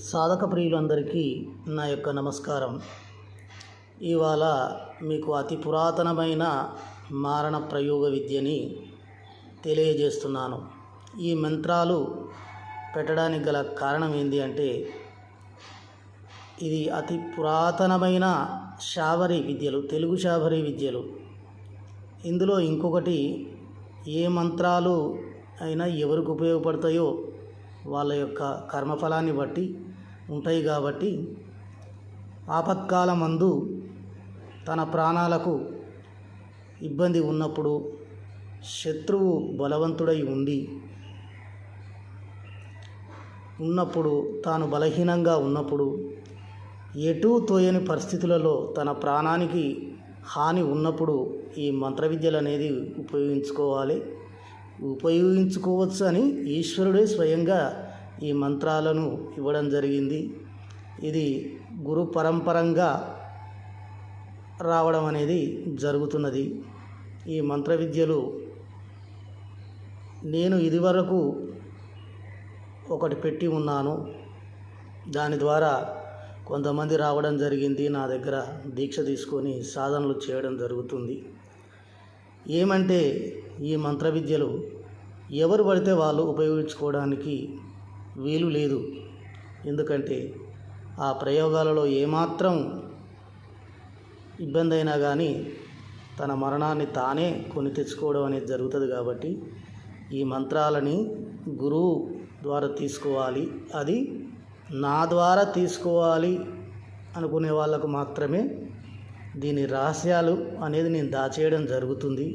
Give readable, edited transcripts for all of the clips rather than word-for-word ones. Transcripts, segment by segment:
సాధక ప్రియులందరికీ నా యొక్క నమస్కారం. ఇవాళ మీకు అతి పురాతనమైన మారణ ప్రయోగ విద్యని తెలియజేస్తున్నాను. ఈ మంత్రాలు పెట్టడానికి గల కారణం ఏంటి అంటే, ఇది అతి పురాతనమైన శాబరి విద్యలు, తెలుగు శాబరి విద్యలు. ఇందులో ఇంకొకటి, ఏ మంత్రాలు అయినా ఎవరికి ఉపయోగపడతాయో వాళ్ళ యొక్క కర్మఫలాన్ని బట్టి ఉంటాయి. కాబట్టి ఆపత్కాలమందు తన ప్రాణాలకు ఇబ్బంది ఉన్నప్పుడు, శత్రువు బలవంతుడై ఉన్నప్పుడు, తాను బలహీనంగా ఉన్నప్పుడు, ఎటూ తోయని పరిస్థితులలో తన ప్రాణానికి హాని ఉన్నప్పుడు ఈ మంత్ర విద్యలు అనేది ఉపయోగించుకోవచ్చు అని ఈశ్వరుడే స్వయంగా ఈ మంత్రాలను ఇవ్వడం జరిగింది. ఇది గురు పరంపరంగా రావడం అనేది జరుగుతున్నది. ఈ మంత్ర విద్యలు నేను ఇదివరకు ఒకటి పెట్టి ఉన్నాను. దాని ద్వారా కొంతమంది రావడం జరిగింది. నా దగ్గర దీక్ష తీసుకొని సాధనలు చేయడం జరుగుతుంది. ఏమంటే, ఈ మంత్ర విద్యలు ఎవరు పడితే వాళ్ళు ఉపయోగించుకోవడానికి వీలు లేదు. ఎందుకంటే ఆ ప్రయోగాలలో ఏమాత్రం ఇబ్బంది అయినా కానీ తన మరణాన్ని తానే కొని తెచ్చుకోవడం అనేది జరుగుతుంది. కాబట్టి ఈ మంత్రాలని గురువు ద్వారా తీసుకోవాలి, అది నా ద్వారా తీసుకోవాలి అనుకునే వాళ్ళకు మాత్రమే దీని రహస్యాలు అనేది నేను దాచేయడం జరుగుతుంది.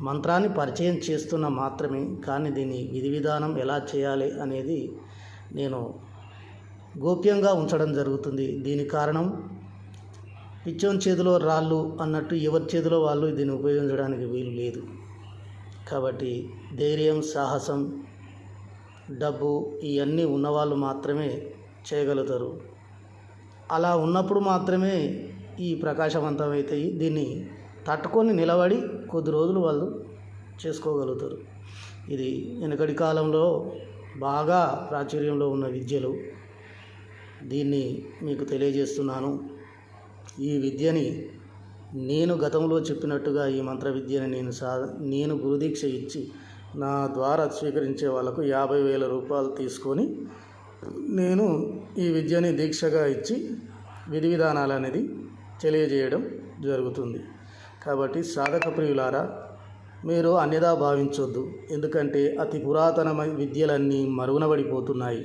మంత్రాన్ని పరిచయం చేస్తున్న మాత్రమే, కానీ దీని విధి విధానం ఎలా చేయాలి అనేది నేను గోప్యంగా ఉంచడం జరుగుతుంది. దీనికి కారణం, పిచ్చోని చేతిలో రాళ్ళు అన్నట్టు ఎవరి చేతిలో వాళ్ళు దీన్ని ఉపయోగించడానికి వీలు లేదు. కాబట్టి ధైర్యం, సాహసం, డబ్బు ఇవన్నీ ఉన్నవాళ్ళు మాత్రమే చేయగలుగుతారు. అలా ఉన్నప్పుడు మాత్రమే ఈ ప్రకాశవంతమవుతాయి. దీన్ని తట్టుకొని నిలబడి కొద్ది రోజులు వాళ్ళు చేసుకోగలుగుతారు. ఇది వెనకటి కాలంలో బాగా ప్రాచుర్యంలో ఉన్న విద్యలు. దీన్ని మీకు తెలియజేస్తున్నాను. ఈ విద్యని నేను గతంలో చెప్పినట్టుగా ఈ మంత్ర విద్యని నేను గురుదీక్ష ఇచ్చి నా ద్వారా స్వీకరించే వాళ్ళకు 50,000 రూపాయలు తీసుకొని నేను ఈ విద్యని దీక్షగా ఇచ్చి విధి విధానాలు అనేది తెలియజేయడం జరుగుతుంది. కాబట్టి సాధక ప్రియులారా, మీరు అన్యదా భావించొద్దు. ఎందుకంటే అతి పురాతనమైన విద్యలన్నీ మరుగునబడిపోతున్నాయి.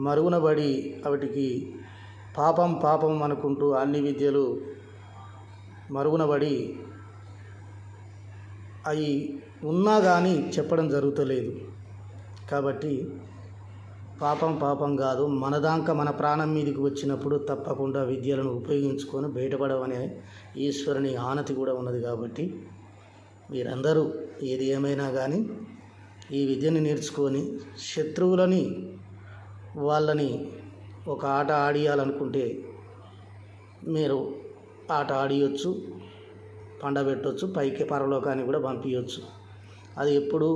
మరుగునబడి వాటికి పాపం అనుకుంటూ అన్ని విద్యలు మరుగునబడి అవి ఉన్నా కానీ చెప్పడం జరుగుతలేదు. కాబట్టి పాపం కాదు, మన ప్రాణం మీదకి వచ్చినప్పుడు తప్పకుండా విద్యలను ఉపయోగించుకొని బయటపడవనే ఈశ్వరుని ఆనతి కూడా ఉన్నది. కాబట్టి మీరందరూ ఏది ఏమైనా కానీ ఈ విద్యని నేర్చుకొని వాళ్ళని ఒక ఆట ఆడియాలనుకుంటే మీరు ఆట ఆడియొచ్చు, పండబెట్టవచ్చు, పైకి పరలోకానికి కూడా పంపించవచ్చు. అది ఎప్పుడు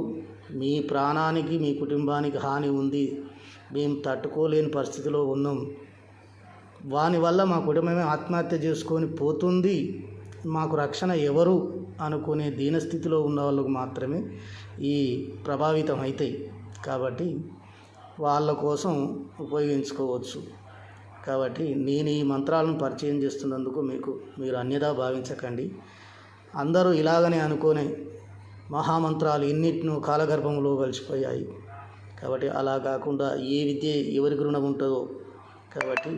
మీ ప్రాణానికి, మీ కుటుంబానికి హాని ఉంది, మేము తట్టుకోలేని పరిస్థితిలో ఉన్నాం, వాని వల్ల మా కుటుంబమే ఆత్మహత్య చేసుకొని పోతుంది, మాకు రక్షణ ఎవరు అనుకునే దీనస్థితిలో ఉన్న వాళ్ళకు మాత్రమే ఈ ప్రభావితం అవుతాయి. కాబట్టి వాళ్ళ కోసం ఉపయోగించుకోవచ్చు. కాబట్టి నేను ఈ మంత్రాలను పరిచయం చేస్తున్నందుకు మీరు అన్యదా భావించకండి. అందరూ ఇలాగనే అనుకోనే మహామంత్రాలు ఎన్నిటినో కాలగర్భంలో కలిసిపోయాయి. కాబట్టి అలా కాకుండా ఏ విద్య ఎవరికి రుణం ఉంటుందో, కాబట్టి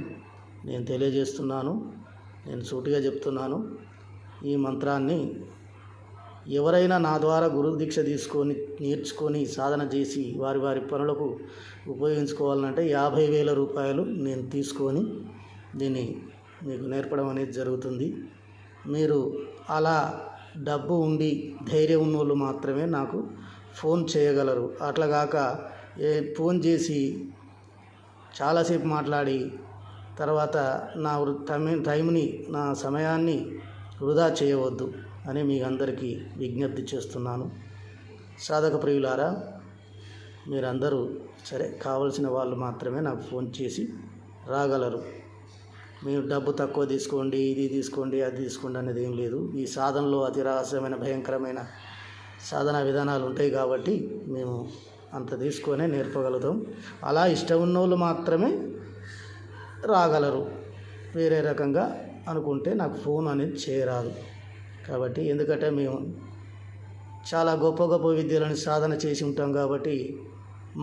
నేను తెలియజేస్తున్నాను. నేను సూటిగా చెప్తున్నాను. ఈ మంత్రాన్ని ఎవరైనా నా ద్వారా గురు దీక్ష తీసుకొని నేర్చుకొని సాధన చేసి వారి పనులకు ఉపయోగించుకోవాలంటే 50,000 రూపాయలు నేను తీసుకొని దీన్ని మీకు నేర్పడం అనేది జరుగుతుంది. మీరు అలా డబ్బు ఉండి ధైర్యం ఉన్నోళ్ళు మాత్రమే నాకు ఫోన్ చేయగలరు. అట్లాగాక ఫోన్ చేసి చాలాసేపు మాట్లాడి తర్వాత నా టైంని, నా సమయాన్ని వృధా చేయవద్దు అని మీ అందరికీ విజ్ఞప్తి చేస్తున్నాను. సాధక ప్రియులారా, మీరందరూ సరే, కావలసిన వాళ్ళు మాత్రమే నాకు ఫోన్ చేసి రాగలరు. మీరు డబ్బు తక్కువ తీసుకోండి, ఇది తీసుకోండి, అది తీసుకోండి అనేది ఏం లేదు. ఈ సాధనలో అతి రహస్యమైన భయంకరమైన సాధనా విధానాలు ఉంటాయి కాబట్టి మేము అంత తీసుకొనే నేర్పగలుగుతాం. అలా ఇష్టం ఉన్నోళ్ళు మాత్రమే రాగలరు. వేరే రకంగా అనుకుంటే నాకు ఫోన్ అనేది చేయరాదు. కాబట్టి ఎందుకంటే మేము చాలా గొప్ప గొప్ప విద్యలను సాధన చేసి ఉంటాం కాబట్టి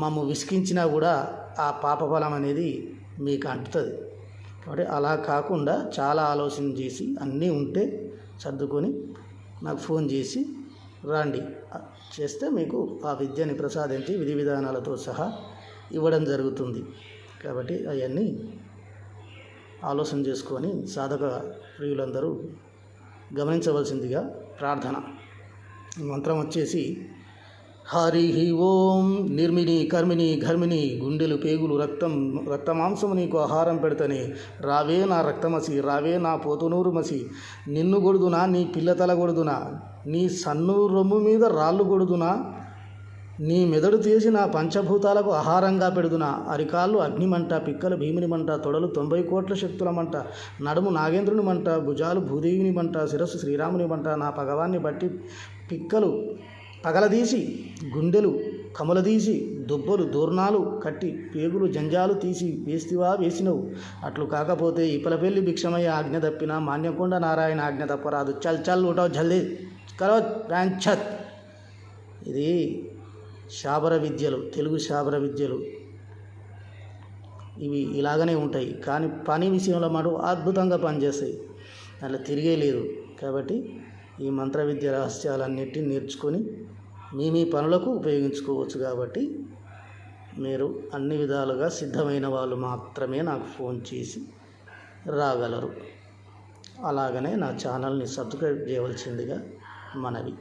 మమ్ము విసిగించినా కూడా ఆ పాపఫలం అనేది మీకు అంటుతుంది. కాబట్టి అలా కాకుండా చాలా ఆలోచన చేసి అన్నీ ఉంటే సర్దుకొని నాకు ఫోన్ చేసి రండి. చేస్తే మీకు ఆ విద్యని ప్రసాదించి విధి విధానాలతో సహా ఇవ్వడం జరుగుతుంది. కాబట్టి అవన్నీ ఆలోచన చేసుకొని సాధక ప్రియులందరూ గమనించవలసిందిగా ప్రార్థన. మంత్రం వచ్చేసి హరి ఓం నిర్మిని కర్మిని ఘర్మిని గుండెలు పేగులు రక్తమాంసము నీకు ఆహారం పెడతని రావే నా రక్తమసి రావే నా పోతునూరు మసి నిన్ను గొడుదునా నీ పిల్లతల గొడుదునా నీ సన్ను రొమ్ము మీద రాళ్ళు గొడుదునా నీ మెదడు తీసి నా పంచభూతాలకు ఆహారంగా పెడుదునా అరికాళ్ళు అగ్నిమంట పిక్కలు భీముని మంట తొడలు 90 కోట్ల శక్తుల మంట నడుము నాగేంద్రుని మంట భుజాలు భూదేవిని మంట శిరస్సు శ్రీరాముని మంట నా పగవాన్ని బట్టి పిక్కలు పగలదీసి గుండెలు కములదీసి దుబ్బలు దూర్ణాలు కట్టి పేగులు జంజాలు తీసి వేస్తివా వేసినవు అట్లు కాకపోతే ఇపలపెల్లి భిక్షమయ్య ఆజ్ఞ తప్పిన మాన్యకొండ నారాయణ ఆజ్ఞ తప్పరాదు చల్ చల్ ఉటావు జల్దీ కరో ఛత్. ఇది శాబర విద్యలు, తెలుగు శాబర విద్యలు ఇవి ఇలాగనే ఉంటాయి. కానీ పని విషయంలో మాట అద్భుతంగా పనిచేస్తాయి, అట్లా తిరిగే లేదు. కాబట్టి ఈ మంత్ర విద్య రహస్యాలన్నిటిని నేర్చుకొని మీ పనులకు ఉపయోగించుకోవచ్చు. కాబట్టి మీరు అన్ని విధాలుగా సిద్ధమైన వాళ్ళు మాత్రమే నాకు ఫోన్ చేసి రాగలరు. అలాగనే నా ఛానల్ని సబ్స్క్రైబ్ చేయవలసిందిగా మనవి.